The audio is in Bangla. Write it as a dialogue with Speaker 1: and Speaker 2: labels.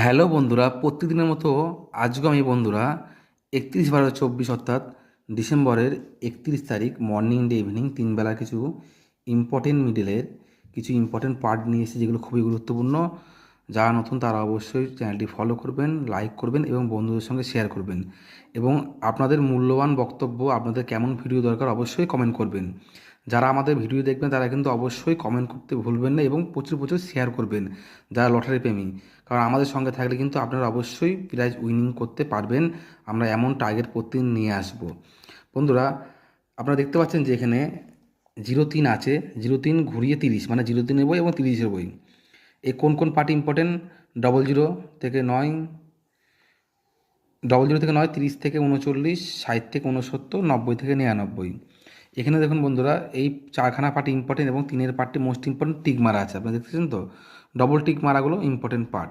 Speaker 1: হ্যালো বন্ধুরা, প্রত্যেকদিনের মতো আজকেও আমি বন্ধুরা 31/12/24 অর্থাৎ ডিসেম্বরের 31 তারিখ মর্নিং ডে ইভিনিং তিন বেলা কিছু ইম্পর্টেন্ট মিডলের কিছু ইম্পর্টেন্ট পার্ট নিয়ে এসেছি, যেগুলো খুবই গুরুত্বপূর্ণ। যারা নতুন তারা অবশ্যই চ্যানেলটি ফলো করবেন, লাইক করবেন এবং বন্ধুদের সঙ্গে শেয়ার করবেন। এবং আপনাদের মূল্যবান বক্তব্য, আপনাদের কেমন ভিডিও দরকার অবশ্যই কমেন্ট করবেন। যারা আমাদের ভিডিও দেখবেন তারা কিন্তু অবশ্যই কমেন্ট করতে ভুলবেন না এবং প্রচুর প্রচুর শেয়ার করবেন, যারা লটারি প্রেমী। কারণ আমাদের সঙ্গে থাকলে কিন্তু আপনারা অবশ্যই প্রাইজ উইনিং করতে পারবেন। আমরা এমন টার্গেট প্রতিদিন নিয়ে আসব। বন্ধুরা, আপনারা দেখতে পাচ্ছেন যে এখানে 03 আছে, 03 ঘুরিয়ে 30, মানে 03-এর বই এবং 30-এর বই। এই কোন কোন পার্টি ইম্পর্টেন্ট? 00 থেকে 9, 00 থেকে 9, 30 থেকে 39, 60 থেকে 69, 90 থেকে 99। এখানে দেখুন বন্ধুরা, এই চারখানা পার্টি ইম্পর্টেন্ট এবং তিনের পার্টি মোস্ট ইম্পর্টেন্ট টিক মারা আছে। আপনারা দেখতেছেন তো, ডবল টিক মারাগুলো ইম্পর্টেন্ট পার্ট।